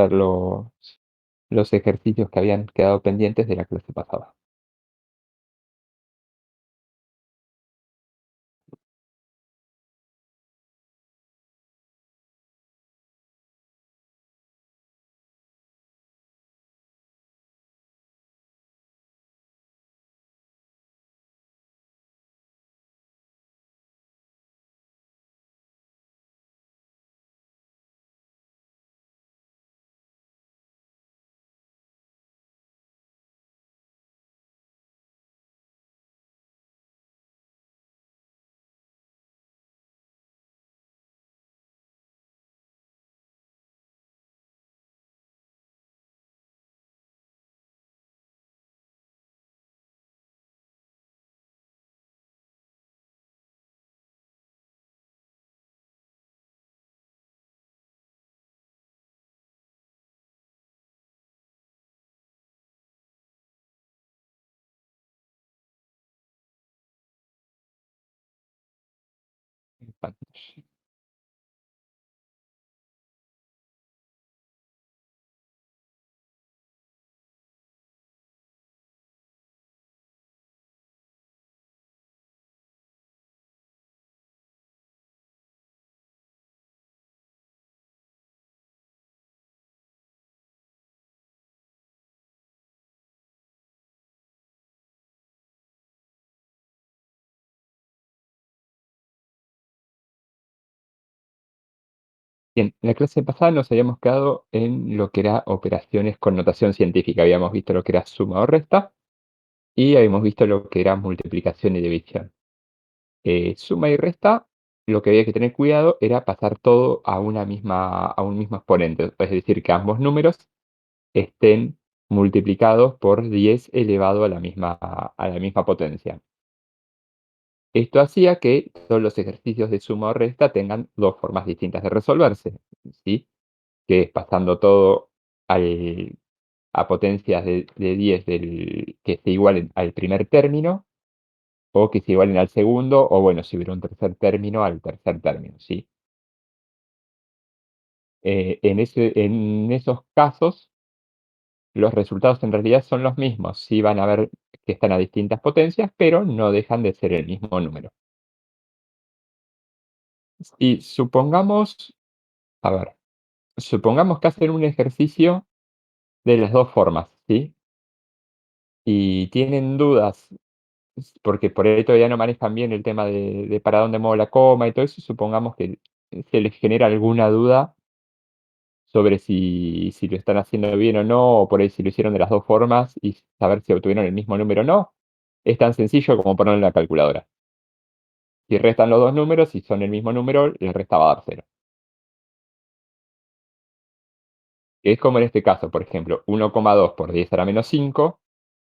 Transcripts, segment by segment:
hacer los ejercicios que habían quedado pendientes de la clase pasada. Bien, en la clase pasada nos habíamos quedado en lo que era operaciones con notación científica. Habíamos visto lo que era suma o resta y habíamos visto lo que era multiplicación y división. Suma y resta, lo que había que tener cuidado era pasar todo a un mismo exponente, es decir, que ambos números estén multiplicados por 10 elevado a la misma potencia. Esto hacía que todos los ejercicios de suma o resta tengan dos formas distintas de resolverse, ¿sí? Que es pasando todo al a potencias de 10 que se igualen al primer término, o que se igualen al segundo, o bueno, si hubiera un tercer término, al tercer término, ¿sí? En esos casos, los resultados en realidad son los mismos. Sí van a ver que están a distintas potencias, pero no dejan de ser el mismo número. Y supongamos, a ver, supongamos que hacen un ejercicio de las dos formas, ¿sí? Y tienen dudas, porque por ahí todavía no manejan bien el tema de para dónde muevo la coma y todo eso, supongamos que se les genera alguna duda sobre si lo están haciendo bien o no, o por ahí si lo hicieron de las dos formas y saber si obtuvieron el mismo número o no. Es tan sencillo como ponerlo en la calculadora. Si restan los dos números, si son el mismo número, el resta va a dar cero. Es como en este caso, por ejemplo, 1,2 por 10 a la menos 5,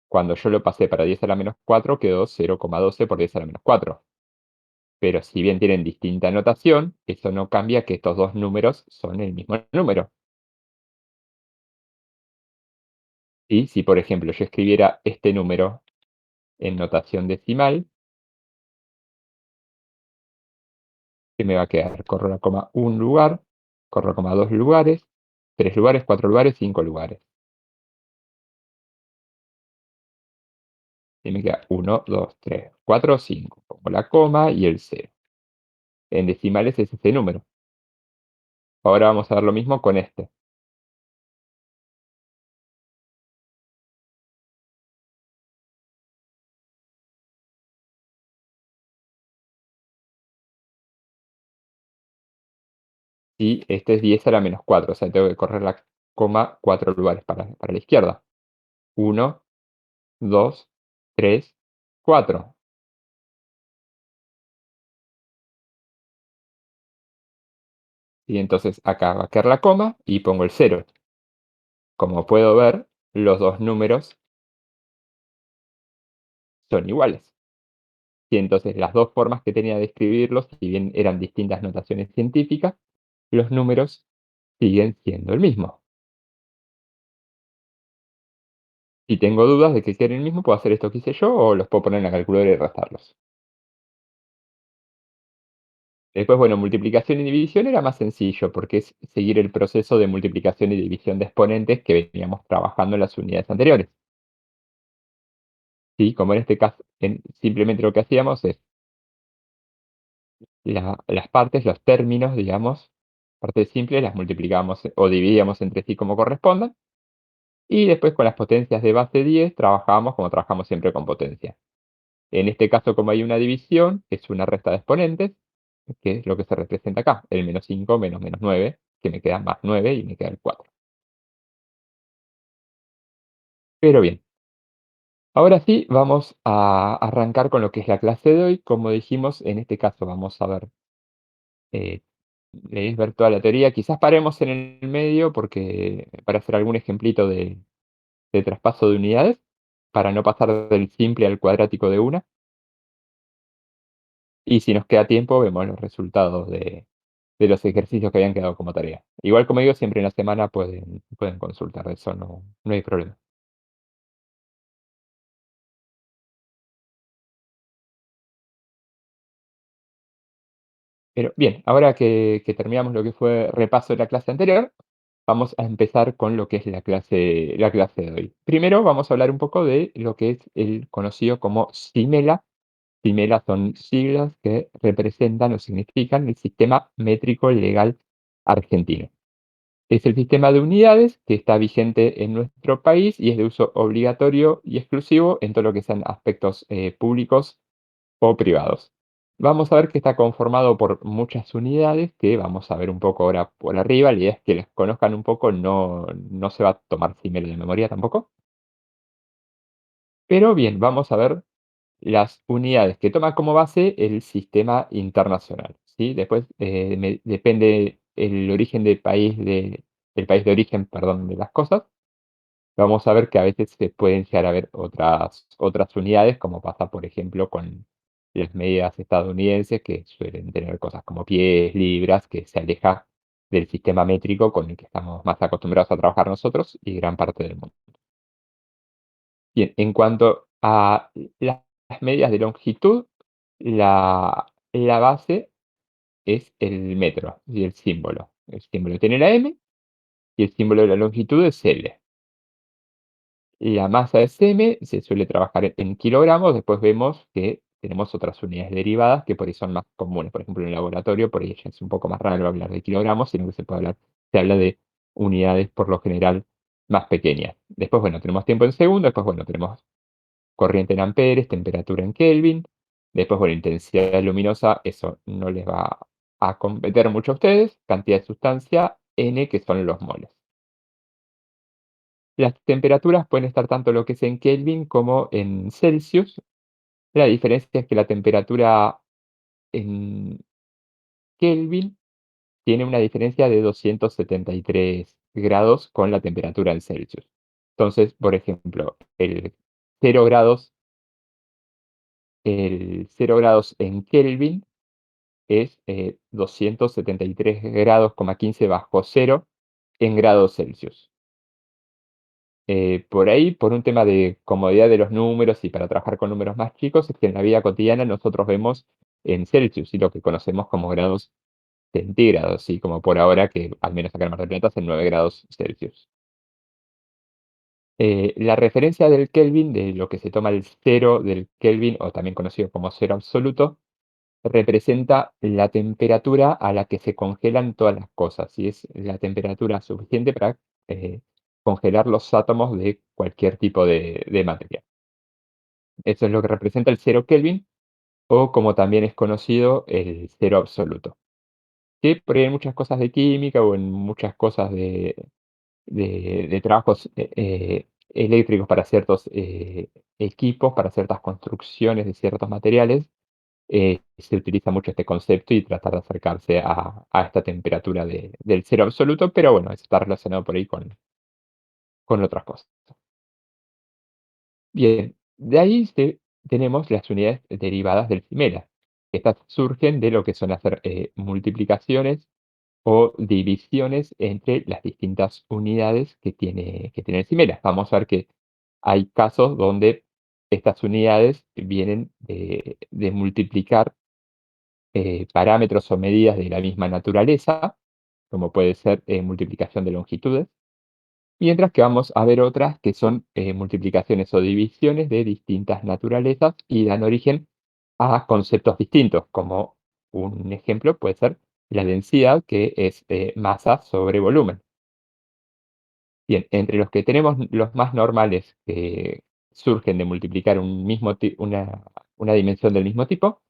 cuando yo lo pasé para 10 a la menos 4, quedó 0,12 por 10 a la menos 4. Pero si bien tienen distinta notación, eso no cambia que estos dos números son el mismo número. Y si, por ejemplo, yo escribiera este número en notación decimal, ¿qué me va a quedar? Corro la coma un lugar, corro la coma dos lugares, tres lugares, cuatro lugares, cinco lugares. Y me queda 1, 2, 3, 4, 5. Pongo la coma y el cero. En decimales es ese número. Ahora vamos a ver lo mismo con este. Y este es 10 a la menos 4, o sea, tengo que correr la coma 4 lugares para la izquierda. 1, 2, 3, 4. Y entonces acá va a quedar la coma y pongo el cero. Como puedo ver, los dos números son iguales. Y entonces las dos formas que tenía de escribirlos, si bien eran distintas notaciones científicas, los números siguen siendo el mismo. Si tengo dudas de que sean el mismo, puedo hacer esto que hice yo o los puedo poner en la calculadora y restarlos. Después, bueno, multiplicación y división era más sencillo, porque es seguir el proceso de multiplicación y división de exponentes que veníamos trabajando en las unidades anteriores. Sí, como en este caso, simplemente lo que hacíamos es las partes, los términos, digamos, partes simples, las multiplicábamos o dividíamos entre sí como correspondan, y después con las potencias de base 10 trabajábamos como trabajamos siempre con potencia. En este caso, como hay una división, es una resta de exponentes, que es lo que se representa acá, el menos 5 menos menos 9, que me queda más 9 y me queda el 4. Pero bien, ahora sí vamos a arrancar con lo que es la clase de hoy. Como dijimos, en este caso vamos a ver, eh, ver toda la teoría. Quizás paremos en el medio porque para hacer algún ejemplito de traspaso de unidades, para no pasar del simple al cuadrático de una. Y si nos queda tiempo, vemos los resultados de los ejercicios que habían quedado como tarea. Igual, como digo, siempre en la semana pueden consultar, eso no hay problema. Pero bien, ahora que terminamos lo que fue repaso de la clase anterior, vamos a empezar con lo que es la clase de hoy. Primero vamos a hablar un poco de lo que es el conocido como CIMELA. CIMELA son siglas que representan o significan el Sistema Métrico Legal Argentino. Es el sistema de unidades que está vigente en nuestro país y es de uso obligatorio y exclusivo en todo lo que sean aspectos públicos o privados. Vamos a ver que está conformado por muchas unidades que vamos a ver un poco ahora por arriba. La idea es que las conozcan un poco, no se va a tomar símil de memoria tampoco. Pero bien, vamos a ver las unidades que toma como base el sistema internacional, ¿sí? Después depende el origen del país de origen, perdón, de las cosas. Vamos a ver que a veces se pueden llegar a ver otras unidades, como pasa, por ejemplo, con las medidas estadounidenses, que suelen tener cosas como pies, libras, que se aleja del sistema métrico con el que estamos más acostumbrados a trabajar nosotros y gran parte del mundo. Bien, en cuanto a las medidas de longitud, la base es el metro y el símbolo. El símbolo tiene la M y el símbolo de la longitud es L. La masa es m, se suele trabajar en kilogramos, después vemos que tenemos otras unidades derivadas que por ahí son más comunes. Por ejemplo, en el laboratorio, por ahí ya es un poco más raro hablar de kilogramos, sino que se habla de unidades por lo general más pequeñas. Después, bueno, tenemos tiempo en segundos, después, bueno, tenemos corriente en amperes, temperatura en Kelvin, después, bueno, intensidad luminosa, eso no les va a competir mucho a ustedes, cantidad de sustancia, N, que son los moles. Las temperaturas pueden estar tanto lo que es en Kelvin como en Celsius. La diferencia es que la temperatura en Kelvin tiene una diferencia de 273 grados con la temperatura en Celsius. Entonces, por ejemplo, 0 grados, el 0 grados en Kelvin es 273 grados, 15 bajo cero en grados Celsius. Por ahí, por un tema de comodidad de los números y para trabajar con números más chicos, es que en la vida cotidiana nosotros vemos en Celsius y lo que conocemos como grados centígrados, ¿sí? Como por ahora, que al menos acá en Mar del Plata es en 9 grados Celsius. La referencia del Kelvin, de lo que se toma el cero del Kelvin, o también conocido como cero absoluto, representa la temperatura a la que se congelan todas las cosas, y es la temperatura suficiente para congelar los átomos de cualquier tipo de materia. Eso es lo que representa el cero Kelvin, o como también es conocido, el cero absoluto. Que por ahí en muchas cosas de química o en muchas cosas de trabajos eléctricos para ciertos equipos, para ciertas construcciones de ciertos materiales, se utiliza mucho este concepto y tratar de acercarse a esta temperatura del cero absoluto, pero bueno, eso está relacionado por ahí con otras cosas. Bien, de ahí tenemos las unidades derivadas del CIMELA. Estas surgen de lo que son hacer multiplicaciones o divisiones entre las distintas unidades que tiene el CIMELA. Vamos a ver que hay casos donde estas unidades vienen de multiplicar parámetros o medidas de la misma naturaleza, como puede ser multiplicación de longitudes, mientras que vamos a ver otras que son multiplicaciones o divisiones de distintas naturalezas y dan origen a conceptos distintos, como un ejemplo puede ser la densidad, que es masa sobre volumen. Bien, entre los que tenemos los más normales que surgen de multiplicar una dimensión del mismo tipo,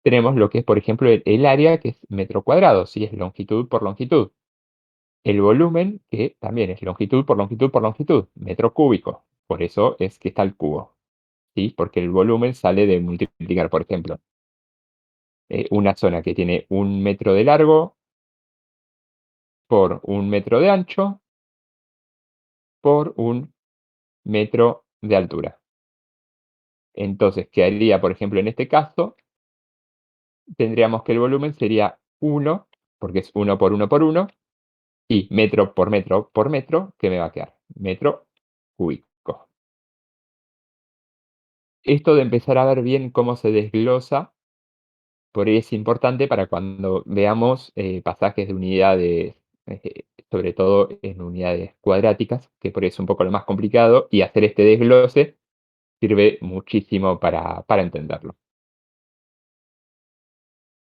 tenemos lo que es, por ejemplo, el área, que es metro cuadrado, ¿sí? Es longitud por longitud. El volumen, que también es longitud por longitud por longitud, metro cúbico. Por eso es que está el cubo, ¿sí? Porque el volumen sale de multiplicar, por ejemplo, una zona que tiene 1 metro de largo por 1 metro de ancho por 1 metro de altura. Entonces, quedaría, por ejemplo, en este caso, tendríamos que el volumen sería 1, porque es 1 por 1 por 1, y metro por metro, ¿qué me va a quedar? Metro cúbico. Esto de empezar a ver bien cómo se desglosa, por ahí es importante para cuando veamos pasajes de unidades, sobre todo en unidades cuadráticas, que por ahí es un poco lo más complicado, y hacer este desglose sirve muchísimo para entenderlo.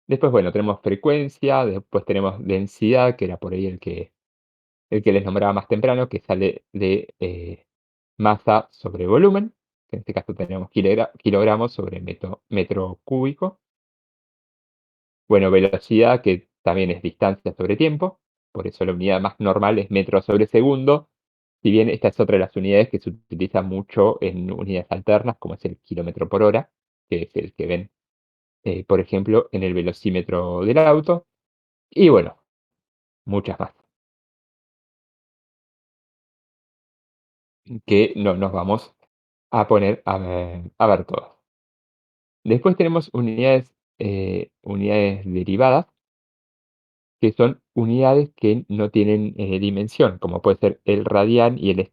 Después, bueno, tenemos frecuencia, después tenemos densidad, que era por ahí el que les nombraba más temprano, que sale de masa sobre volumen, que en este caso tenemos kilogramos sobre metro cúbico. Bueno, velocidad, que también es distancia sobre tiempo, por eso la unidad más normal es metro sobre segundo, si bien esta es otra de las unidades que se utiliza mucho en unidades alternas, como es el kilómetro por hora, que es el que ven, por ejemplo, en el velocímetro del auto, y bueno, muchas más, que no nos vamos a poner a ver todas. Después tenemos unidades derivadas, que son unidades que no tienen dimensión, como puede ser el radián y el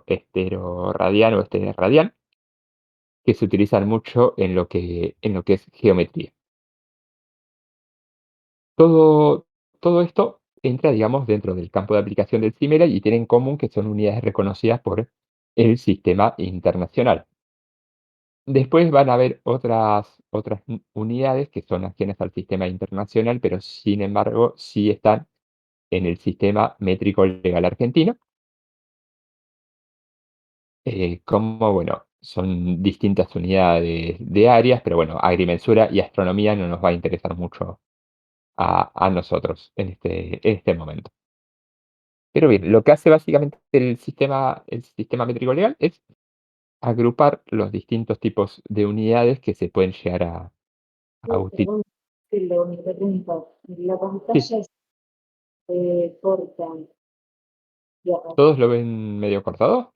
esteroradián o esteraradián, que se utilizan mucho en lo que es geometría. Todo, todo esto entra, digamos, dentro del campo de aplicación del CIMERA y tiene en común que son unidades reconocidas por el sistema internacional. Después van a haber otras unidades que son ajenas al sistema internacional, pero sin embargo sí están en el sistema métrico legal argentino, como, bueno, son distintas unidades de áreas, pero bueno, agrimensura y astronomía no nos va a interesar mucho a nosotros en este momento. Pero bien, lo que hace básicamente el sistema métrico legal es agrupar los distintos tipos de unidades que se pueden llegar a utilizar. Perdón que lo interrumpa. La Sí, pantalla es corta. Ya. ¿todos lo ven medio cortado?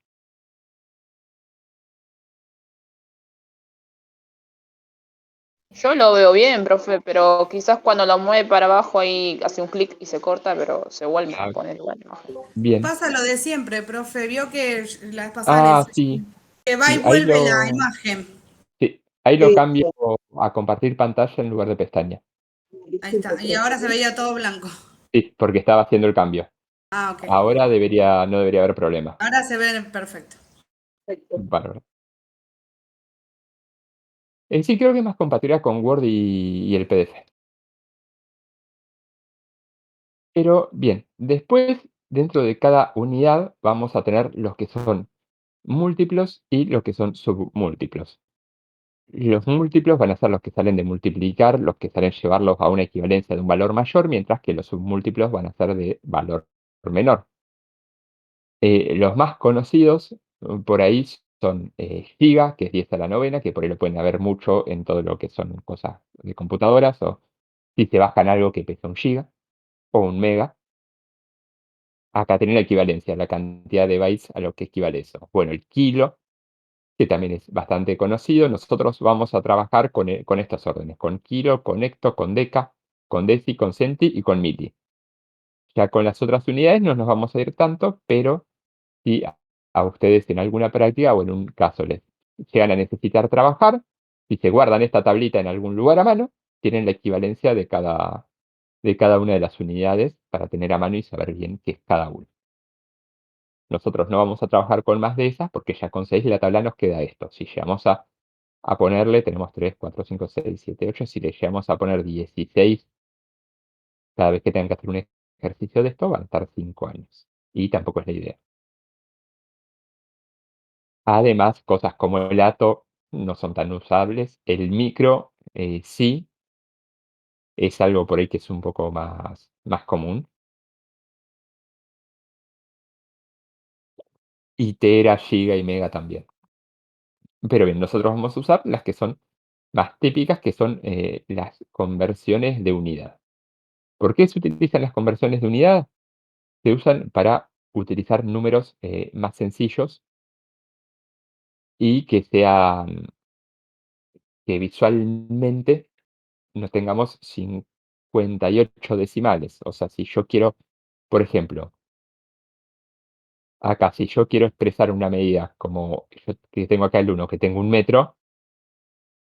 Yo lo veo bien, profe, pero quizás cuando lo mueve para abajo ahí hace un clic y se corta, pero se vuelve a Ah, poner igual la imagen. bien. Pasa lo de siempre, profe. Vio que la vez pasada Ah, sí, que va y sí, ahí vuelve la lo, imagen. sí, ahí lo Sí, cambio a compartir pantalla en lugar de pestaña. Ahí está. Y ahora se veía todo blanco. Sí, porque estaba haciendo el cambio. Ah, ok. Ahora no debería haber problema. Ahora se ve perfecto. perfecto. Bárbaro. Sí, creo que es más compatible con Word y el PDF. Pero bien, después, dentro de cada unidad, vamos a tener los que son múltiplos y los que son submúltiplos. Los múltiplos van a ser los que salen de multiplicar, los que salen llevarlos a una equivalencia de un valor mayor, mientras que los submúltiplos van a ser de valor menor. Los más conocidos por ahí son giga, que es 10 a la novena, que por ahí lo pueden haber mucho en todo lo que son cosas de computadoras, o si se bajan algo que pesa 1 giga o 1 mega. Acá tienen la equivalencia, la cantidad de bytes a lo que equivale eso. Bueno, el kilo, que también es bastante conocido, nosotros vamos a trabajar con estos órdenes, con kilo, con hecto, con deca, con deci, con centi y con mili. Ya con las otras unidades no nos vamos a ir tanto, pero si a ustedes en alguna práctica o en un caso les llegan a necesitar trabajar, si se guardan esta tablita en algún lugar a mano, tienen la equivalencia de cada una de las unidades para tener a mano y saber bien qué es cada una. Nosotros no vamos a trabajar con más de esas porque ya con 6 de la tabla nos queda esto. Si llegamos a ponerle, tenemos 3, 4, 5, 6, 7, 8. Si le llegamos a poner 16 cada vez que tengan que hacer un ejercicio de esto, van a estar 5 años. Y tampoco es la idea. Además, cosas como el ato no son tan usables. El micro, sí, es algo por ahí que es un poco más común. Y tera, giga y mega también. Pero bien, nosotros vamos a usar las que son más típicas, que son las conversiones de unidad. ¿Por qué se utilizan las conversiones de unidad? Se usan para utilizar números más sencillos y que visualmente no tengamos 58 decimales. O sea, si yo quiero, por ejemplo, acá, si yo quiero expresar una medida como yo que tengo acá el 1, que tengo 1 metro,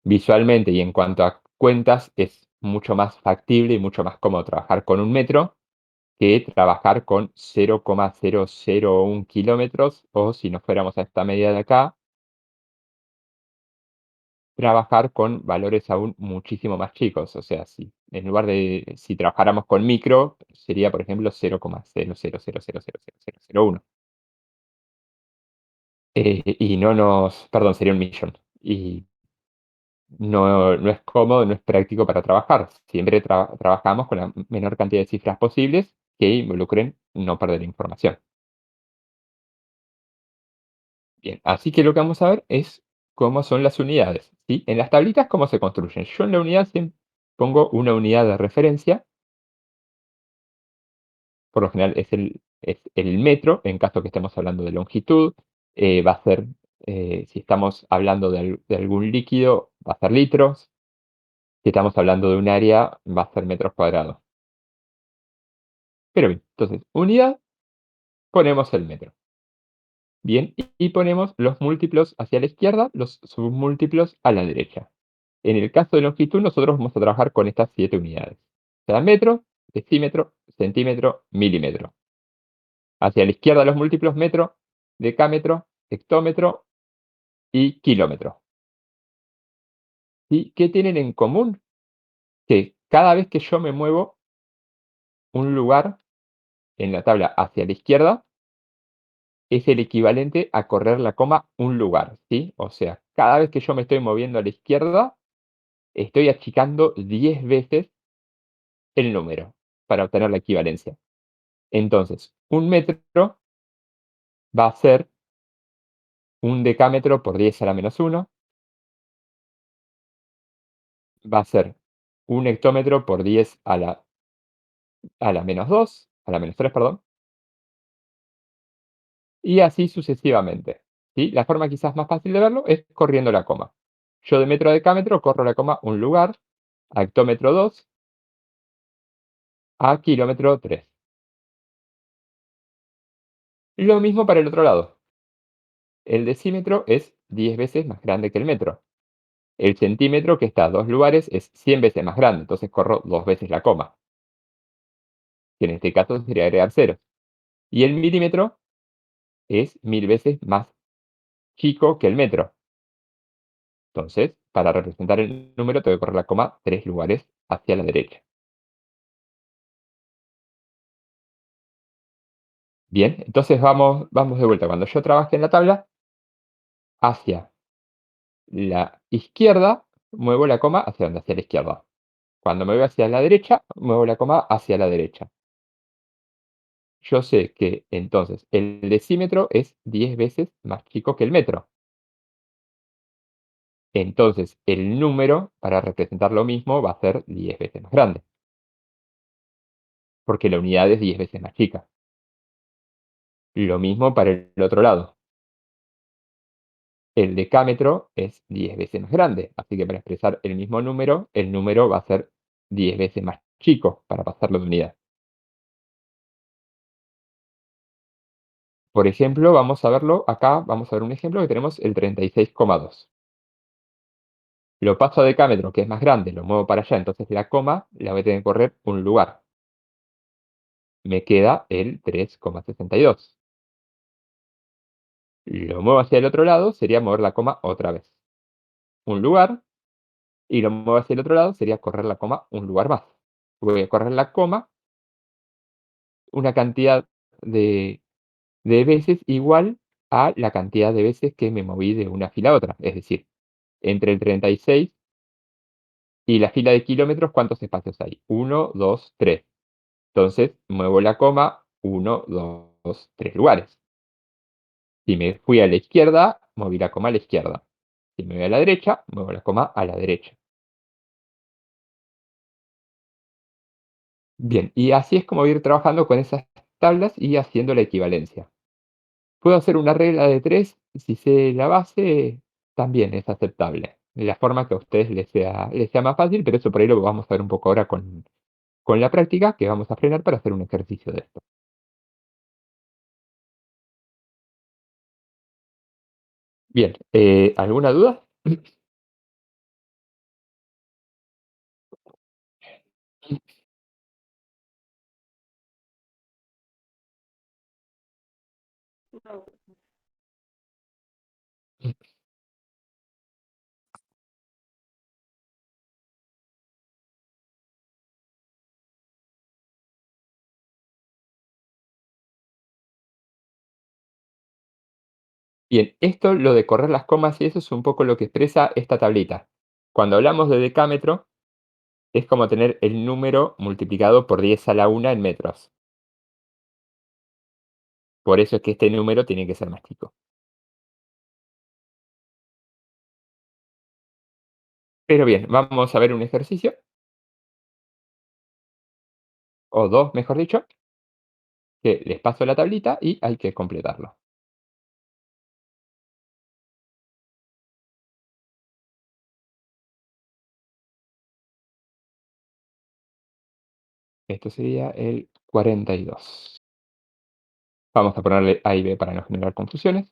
visualmente y en cuanto a cuentas es mucho más factible y mucho más cómodo trabajar con 1 metro que trabajar con 0,001 kilómetros, o si nos fuéramos a esta medida de acá, trabajar con valores aún muchísimo más chicos. O sea, en lugar de, si trabajáramos con micro, sería, por ejemplo, 0,000000001. Y no perdón, sería 1 millón. Y no es cómodo, no es práctico para trabajar. Siempre trabajamos con la menor cantidad de cifras posibles que involucren no perder información. Bien, así que lo que vamos a ver es cómo son las unidades, ¿sí? En las tablitas, cómo se construyen. Yo en la unidad siempre pongo una unidad de referencia. Por lo general es el metro, en caso que estemos hablando de longitud. Va a ser, si estamos hablando de algún líquido, va a ser litros. Si estamos hablando de un área, va a ser metros cuadrados. Pero bien, entonces, unidad, ponemos el metro. Bien, y ponemos los múltiplos hacia la izquierda, los submúltiplos a la derecha. En el caso de longitud, nosotros vamos a trabajar con estas 7 unidades. O sea, metro, decímetro, centímetro, milímetro. Hacia la izquierda los múltiplos metro, decámetro, hectómetro y kilómetro. ¿Y qué tienen en común? Que cada vez que yo me muevo un lugar en la tabla hacia la izquierda, es el equivalente a correr la coma un lugar, ¿sí? O sea, cada vez que yo me estoy moviendo a la izquierda, estoy achicando 10 veces el número para obtener la equivalencia. Entonces, un metro va a ser un decámetro por 10 a la menos 1, va a ser un hectómetro por 10 a la menos 2, a la menos 3, perdón, y así sucesivamente, ¿sí? La forma quizás más fácil de verlo es corriendo la coma. Yo de metro a decámetro corro la coma un lugar, a hectómetro 2, a kilómetro 3. Lo mismo para el otro lado. El decímetro es 10 veces más grande que el metro. El centímetro, que está a 2 lugares, es 100 veces más grande, entonces corro 2 veces la coma, que en este caso sería agregar ceros. Y el milímetro es 1000 veces más chico que el metro. Entonces, para representar el número, tengo que correr la coma 3 lugares hacia la derecha. Bien, entonces vamos de vuelta. Cuando yo trabaje en la tabla, hacia la izquierda, muevo la coma hacia donde, hacia la izquierda. Cuando me voy hacia la derecha, muevo la coma hacia la derecha. Yo sé que entonces el decímetro es 10 veces más chico que el metro. Entonces el número, para representar lo mismo, va a ser 10 veces más grande. Porque la unidad es 10 veces más chica. Lo mismo para el otro lado. El decámetro es 10 veces más grande. Así que para expresar el mismo número, el número va a ser 10 veces más chico para pasarlo de unidad. Por ejemplo, vamos a verlo acá. Vamos a ver un ejemplo que tenemos el 36,2. Lo paso a decámetro, que es más grande, lo muevo para allá, entonces la coma la voy a tener que correr un lugar. Me queda el 3,62. Lo muevo hacia el otro lado, sería mover la coma otra vez. Un lugar, y lo muevo hacia el otro lado, sería correr la coma un lugar más. Voy a correr la coma una cantidad de veces igual a la cantidad de veces que me moví de una fila a otra. Es decir, entre el 36 y la fila de kilómetros, ¿cuántos espacios hay? 1, 2, 3. Entonces, muevo la coma 1, 2, 3 lugares. Si me fui a la izquierda, moví la coma a la izquierda. Si me voy a la derecha, muevo la coma a la derecha. Bien, y así es como voy a ir trabajando con esas tablas y haciendo la equivalencia. Puedo hacer una regla de 3, si sé la base, también es aceptable. De la forma que a ustedes les sea más fácil, pero eso por ahí lo vamos a ver un poco ahora con la práctica, que vamos a frenar para hacer un ejercicio de esto. Bien, ¿alguna duda? Bien, esto, lo de correr las comas y eso es un poco lo que expresa esta tablita. Cuando hablamos de decámetro, es como tener el número multiplicado por 10 a la 1 en metros. Por eso es que este número tiene que ser más chico. Pero bien, vamos a ver un ejercicio, o dos, mejor dicho, que les paso la tablita y hay que completarlo. Esto sería el 42. Vamos a ponerle A y B para no generar confusiones.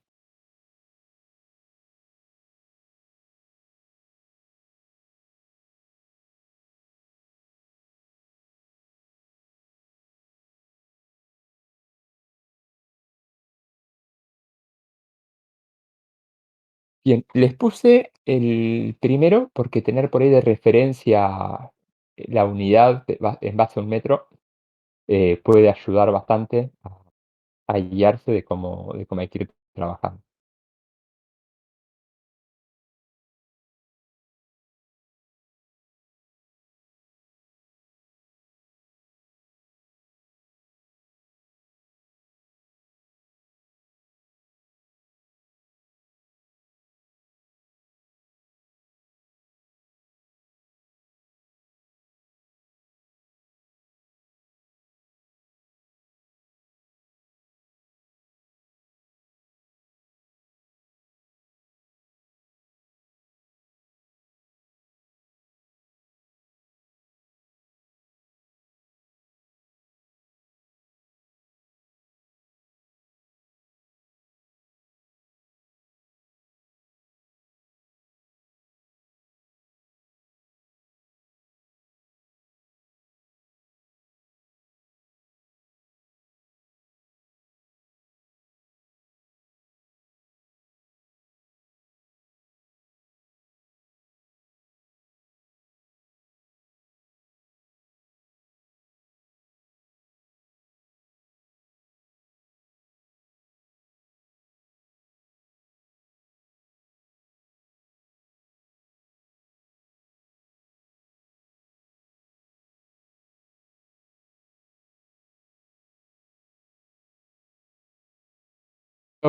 Bien, les puse el primero porque tener por ahí de referencia la unidad en base a un metro puede ayudar bastante a guiarse de cómo hay que ir trabajando.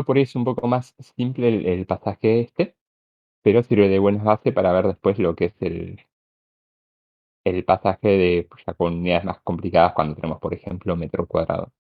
Por ahí es un poco más simple el pasaje este, pero sirve de buena base para ver después lo que es el pasaje de pues, ya con unidades más complicadas cuando tenemos, por ejemplo, metro cuadrado.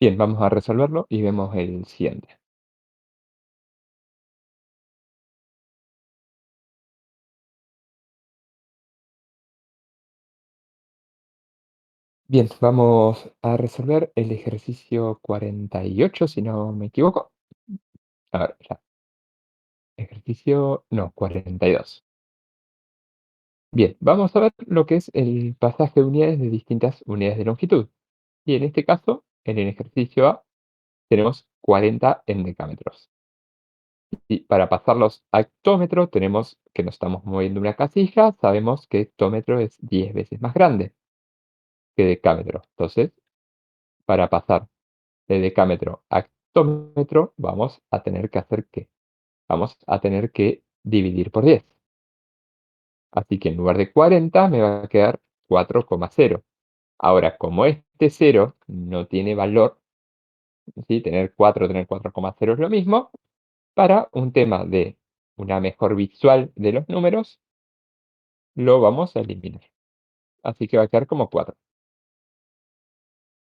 Bien, vamos a resolverlo y vemos el siguiente. Bien, vamos a resolver el ejercicio 48, si no me equivoco. A ver, ya. Ejercicio, no, 42. Bien, vamos a ver lo que es el pasaje de unidades de distintas unidades de longitud. Y en este caso, en el ejercicio A, tenemos 40 en decámetros. Y para pasarlos a hectómetro, tenemos que nos estamos moviendo una casilla, sabemos que hectómetro es 10 veces más grande que decámetro. Entonces, para pasar de decámetro a hectómetro, vamos a tener que hacer ¿qué? Vamos a tener que dividir por 10. Así que en lugar de 40 me va a quedar 4,0. Ahora, como este 0 no tiene valor, ¿sí? Tener 4,0 es lo mismo, para un tema de una mejor visual de los números, lo vamos a eliminar. Así que va a quedar como 4.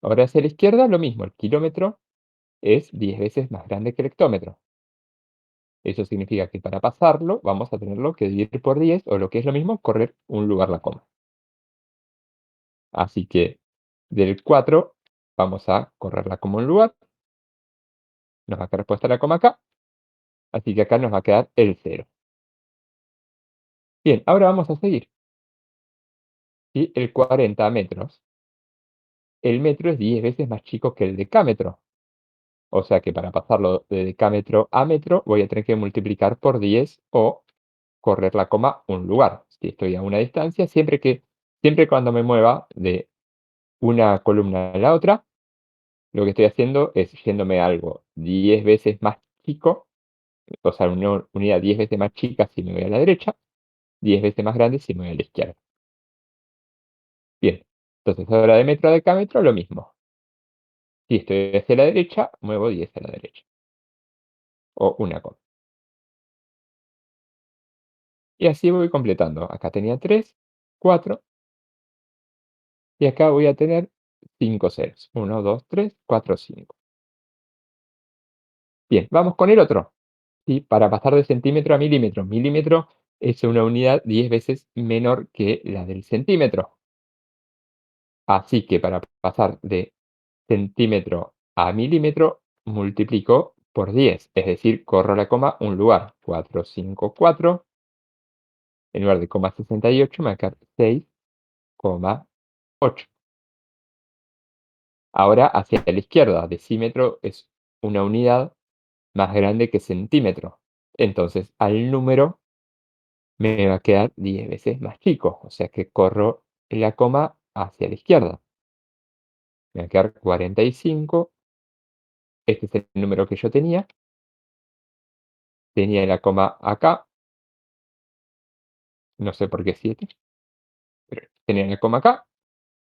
Ahora hacia la izquierda lo mismo, el kilómetro es 10 veces más grande que el hectómetro. Eso significa que para pasarlo vamos a tenerlo que dividir por 10 o lo que es lo mismo, correr un lugar la coma. Así que del 4 vamos a correrla como un lugar. Nos va a quedar puesta la coma acá. Así que acá nos va a quedar el 0. Bien, ahora vamos a seguir. Y el 40 metros. El metro es 10 veces más chico que el decámetro. O sea que para pasarlo de decámetro a metro voy a tener que multiplicar por 10 o correr la coma un lugar. Si estoy a una distancia, siempre cuando me mueva de una columna a la otra, lo que estoy haciendo es yéndome a algo 10 veces más chico, o sea, una unidad 10 veces más chica si me voy a la derecha, 10 veces más grande si me voy a la izquierda. Bien, entonces ahora de metro a decámetro lo mismo. Si estoy hacia la derecha, muevo 10 a la derecha. O una coma. Y así voy completando. Acá tenía 3, 4, y acá voy a tener 5 ceros. 1, 2, 3, 4, 5. Bien, vamos con el otro. ¿Sí? Para pasar de centímetro a milímetro. Milímetro es una unidad 10 veces menor que la del centímetro. Así que para pasar de centímetro a milímetro, multiplico por 10. Es decir, corro la coma un lugar. 4, 5, 4. En lugar de coma 68 me va a quedar 6,8. Ahora hacia la izquierda, decímetro es una unidad más grande que centímetro. Entonces al número me va a quedar 10 veces más chico. O sea que corro la coma hacia la izquierda. Me va a quedar 45. Este es el número que yo tenía. Tenía la coma acá. No sé por qué 7. Pero tenía la coma acá.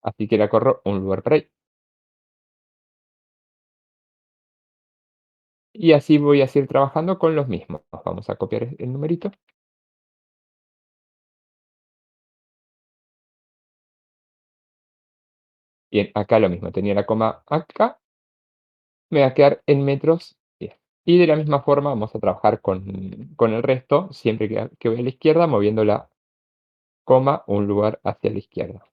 Así que la corro un lugar por ahí. Y así voy a seguir trabajando con los mismos. Vamos a copiar el numerito. Bien, acá lo mismo. Tenía la coma acá. Me va a quedar en metros 10. Y de la misma forma vamos a trabajar con el resto, siempre que voy a la izquierda, moviendo la coma un lugar hacia la izquierda.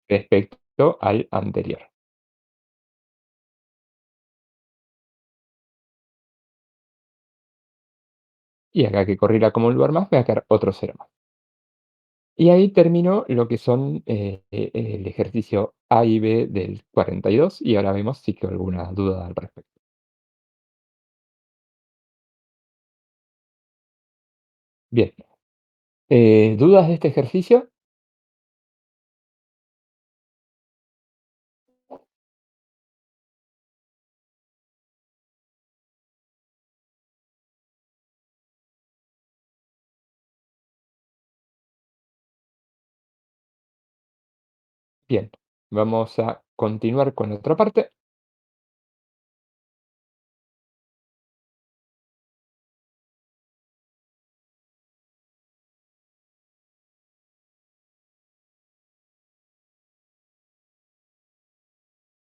Respecto al anterior. Y acá que corrí la coma un lugar más, me va a quedar otro 0 más. Y ahí termino lo que son el ejercicio A y B del 42. Y ahora vemos si quedó alguna duda al respecto. Bien. ¿Dudas de este ejercicio? Bien, vamos a continuar con otra parte.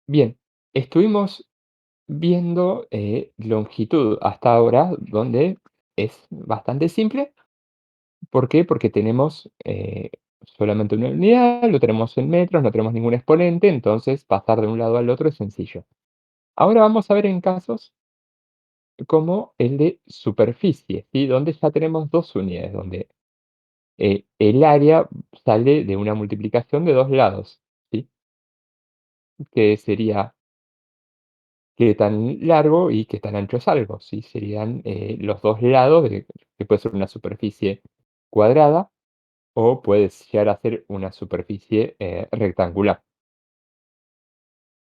Bien, estuvimos viendo longitud hasta ahora, donde es bastante simple. ¿Por qué? Porque tenemos solamente una unidad, lo tenemos en metros, no tenemos ningún exponente, entonces pasar de un lado al otro es sencillo. Ahora vamos a ver en casos como el de superficie, ¿sí? Donde ya tenemos dos unidades, donde el área sale de una multiplicación de dos lados, ¿sí? Que sería qué tan largo y qué tan ancho es algo, ¿sí? Serían los dos lados, que puede ser una superficie cuadrada o puede llegar a ser una superficie rectangular.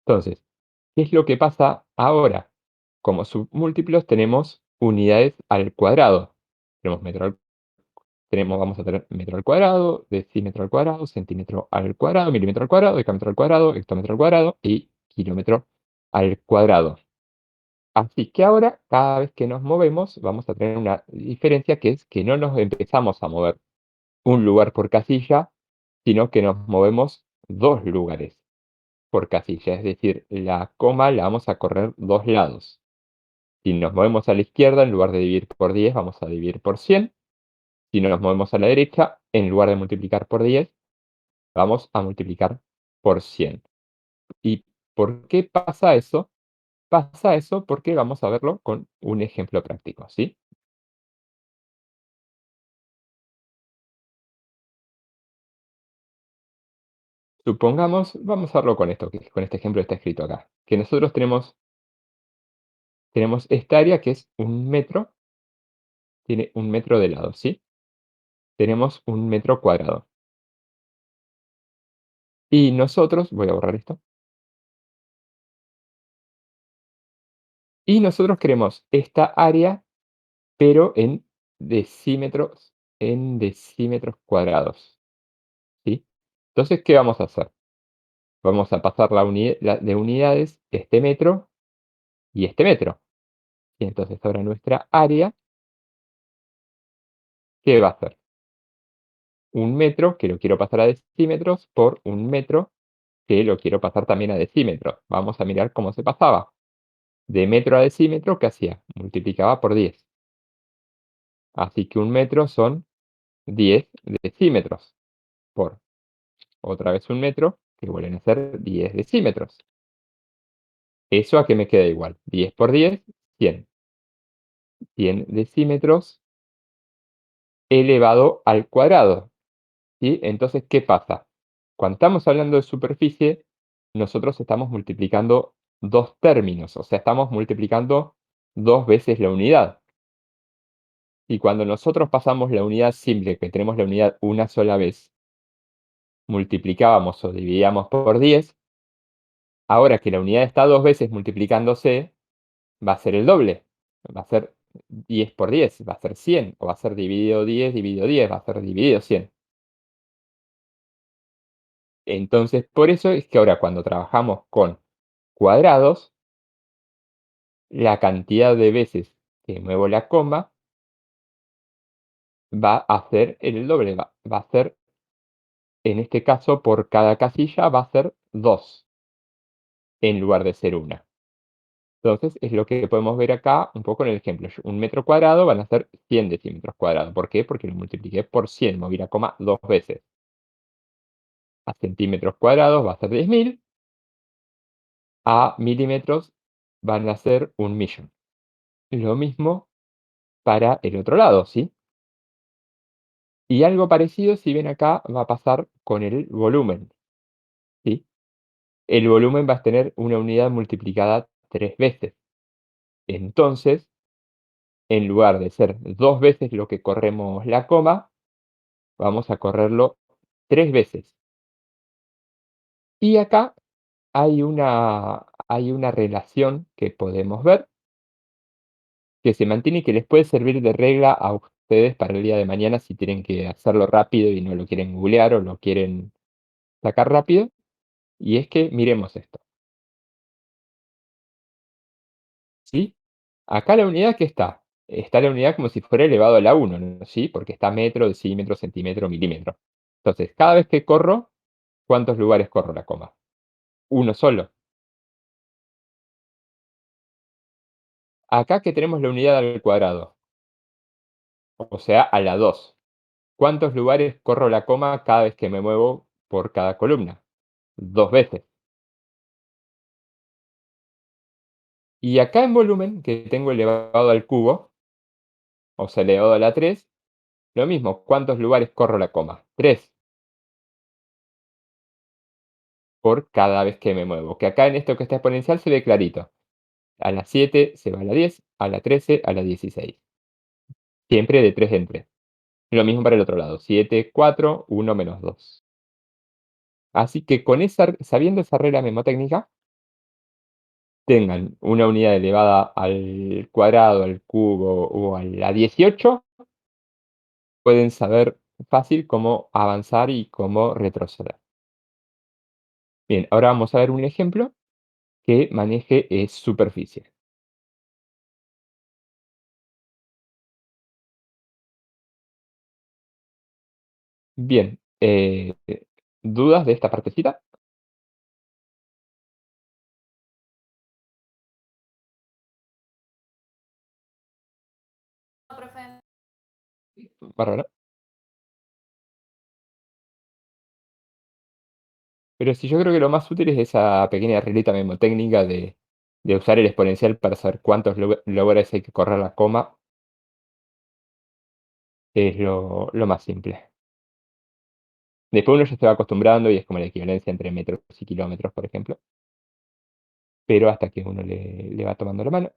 Entonces, ¿qué es lo que pasa ahora? Como submúltiplos tenemos unidades al cuadrado. Tenemos vamos a tener metro al cuadrado, decímetro al cuadrado, centímetro al cuadrado, milímetro al cuadrado, decámetro al cuadrado, hectómetro al cuadrado y kilómetro al cuadrado. Así que ahora, cada vez que nos movemos, vamos a tener una diferencia que es que no nos empezamos a mover un lugar por casilla, sino que nos movemos dos lugares por casilla. Es decir, la coma la vamos a correr dos lados. Si nos movemos a la izquierda, en lugar de dividir por 10, vamos a dividir por 100. Si nos movemos a la derecha, en lugar de multiplicar por 10, vamos a multiplicar por 100. ¿Y por qué pasa eso? Pasa eso porque vamos a verlo con un ejemplo práctico, ¿sí? Supongamos, vamos a verlo con esto, que con este ejemplo está escrito acá, que nosotros tenemos esta área que es un metro, tiene un metro de lado, ¿sí? Tenemos un metro cuadrado. Y nosotros, voy a borrar esto, y nosotros queremos esta área, pero en decímetros cuadrados, ¿sí? Entonces, ¿qué vamos a hacer? Vamos a pasar de unidades este metro y este metro. Y entonces ahora nuestra área, ¿qué va a ser? Un metro que lo quiero pasar a decímetros por un metro que lo quiero pasar también a decímetros. Vamos a mirar cómo se pasaba. De metro a decímetro, ¿qué hacía? Multiplicaba por 10. Así que un metro son 10 decímetros por otra vez un metro, que vuelven a ser 10 decímetros. ¿Eso a qué me queda igual? 10 por 10, 100. 100 decímetros elevado al cuadrado. ¿Sí? Entonces, ¿qué pasa? Cuando estamos hablando de superficie, nosotros estamos multiplicando dos términos, o sea, estamos multiplicando dos veces la unidad. Y cuando nosotros pasamos la unidad simple, que tenemos la unidad una sola vez, multiplicábamos o dividíamos por 10, ahora que la unidad está dos veces multiplicándose, va a ser el doble. Va a ser 10 por 10, va a ser 100, o va a ser dividido 10 dividido 10, va a ser dividido 100. Entonces, por eso es que ahora cuando trabajamos con cuadrados, la cantidad de veces que muevo la coma va a ser el doble, va a ser, en este caso, por cada casilla va a ser 2 en lugar de ser una. Entonces, es lo que podemos ver acá un poco en el ejemplo. Un metro cuadrado van a ser 100 decímetros cuadrados. ¿Por qué? Porque lo multipliqué por 100, moví la coma dos veces. A centímetros cuadrados va a ser 10.000. A milímetros van a ser 1.000.000. Lo mismo para el otro lado, ¿sí? Y algo parecido, si ven acá, va a pasar con el volumen, ¿sí? El volumen va a tener una unidad multiplicada 3 veces. Entonces, en lugar de ser 2 veces lo que corremos la coma, vamos a correrlo 3 veces. Y acá hay una relación que podemos ver, que se mantiene y que les puede servir de regla a ustedes para el día de mañana si tienen que hacerlo rápido y no lo quieren googlear o lo quieren sacar rápido. Y es que miremos esto. ¿Sí? Acá la unidad que está la unidad como si fuera elevado a la 1, ¿no? ¿Sí? Porque está metro, decímetro, centímetro, milímetro. Entonces, cada vez que corro, ¿cuántos lugares corro la coma? Uno solo. Acá que tenemos la unidad al cuadrado, o sea, a la 2. ¿Cuántos lugares corro la coma cada vez que me muevo por cada columna? 2 veces. Y acá en volumen, que tengo elevado al cubo, o sea, elevado a la 3, lo mismo, ¿cuántos lugares corro la coma? 3 por cada vez que me muevo. Que acá en esto que está exponencial se ve clarito. A la 7 se va a la 10, a la 13, a la 16. Siempre de 3 en 3. Lo mismo para el otro lado. 7, 4, 1 menos 2. Así que con sabiendo esa regla memotécnica, tengan una unidad elevada al cuadrado, al cubo o a la 18, pueden saber fácil cómo avanzar y cómo retroceder. Bien, ahora vamos a ver un ejemplo que maneje superficie. Bien, ¿dudas de esta partecita? Bárbaro. Pero sí, yo creo que lo más útil es esa pequeña reglita memotécnica de usar el exponencial para saber cuántos lugares hay que correr la coma, es lo más simple. Después uno ya se va acostumbrando y es como la equivalencia entre metros y kilómetros, por ejemplo. Pero hasta que uno le va tomando la mano.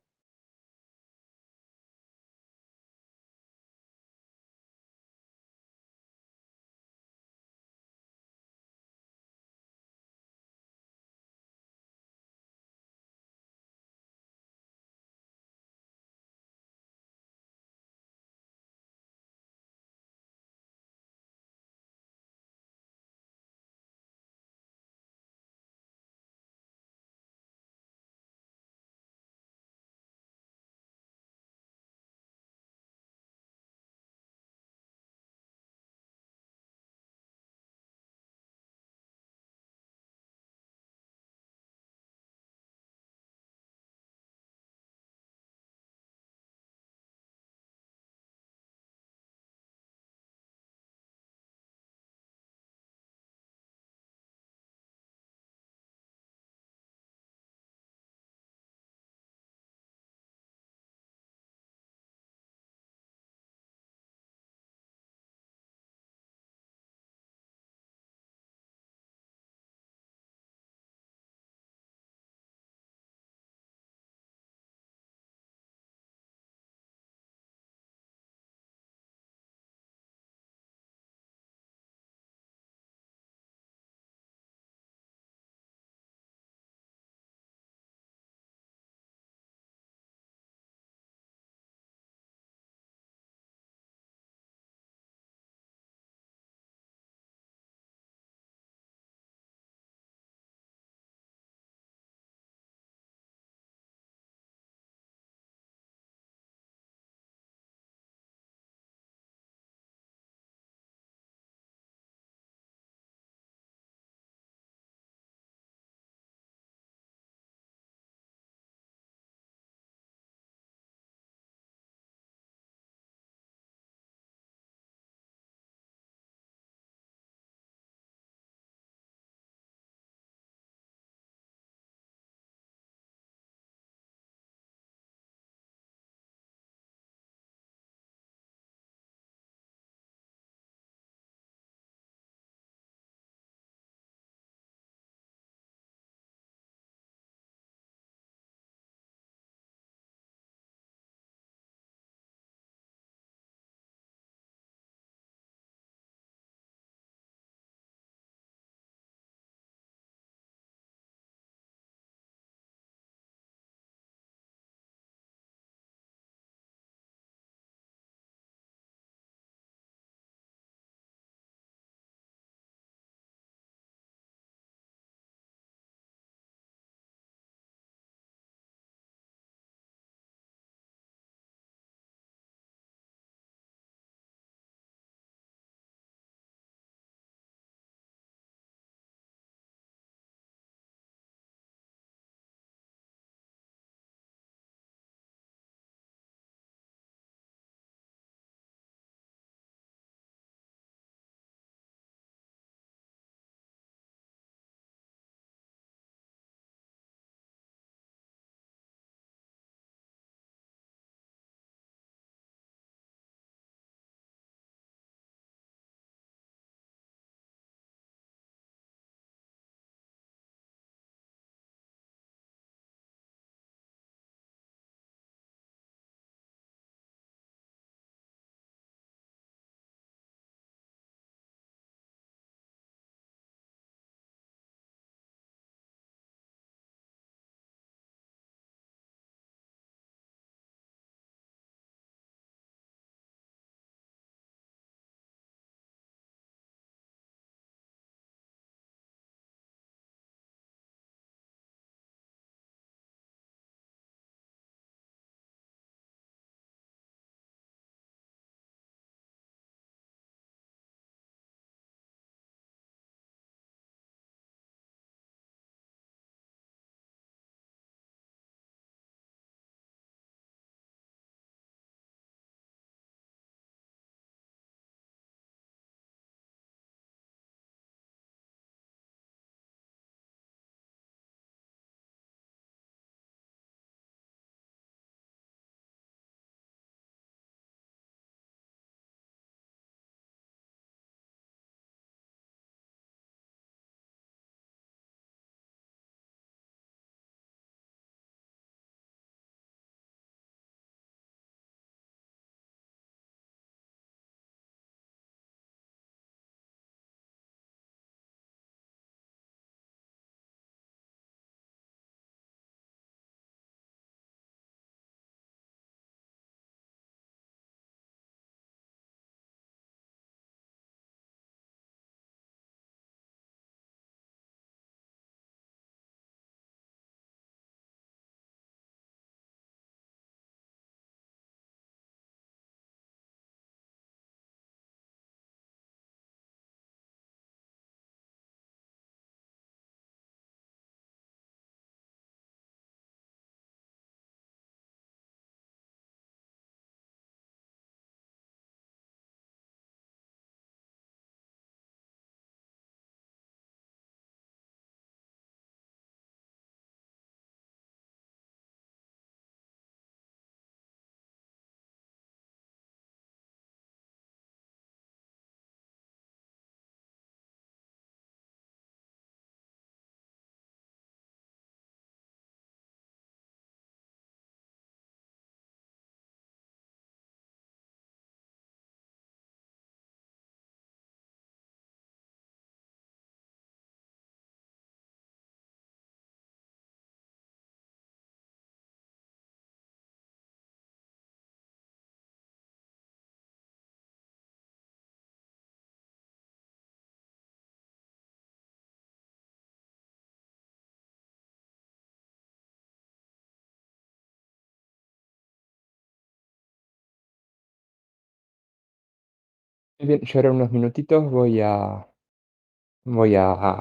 bien, yo ahora en unos minutitos voy a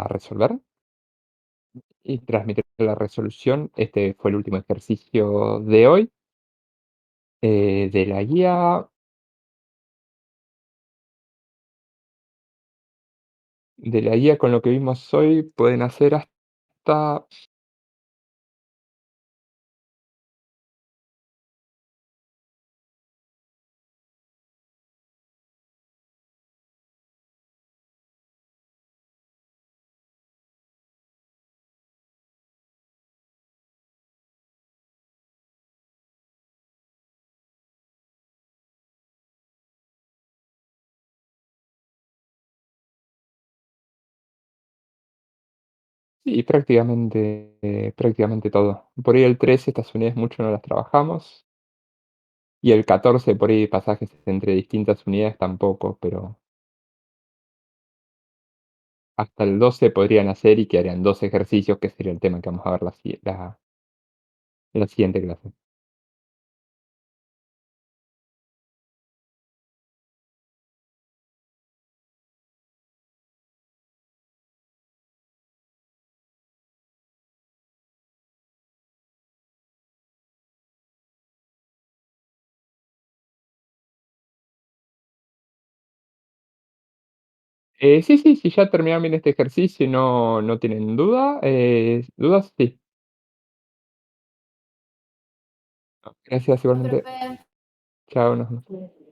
resolver y transmitir la resolución. Este fue el último ejercicio de hoy, de la guía. De la guía con lo que vimos hoy pueden hacer hasta sí, prácticamente todo. Por ahí el 13 estas unidades mucho no las trabajamos, y el 14 por ahí pasajes entre distintas unidades tampoco, pero hasta el 12 podrían hacer y quedarían 2 ejercicios, que sería el tema que vamos a ver la siguiente clase. Sí, sí, si ya terminaron bien este ejercicio y no tienen dudas, sí. Gracias igualmente. Profe. Chao, nos vemos. Sí.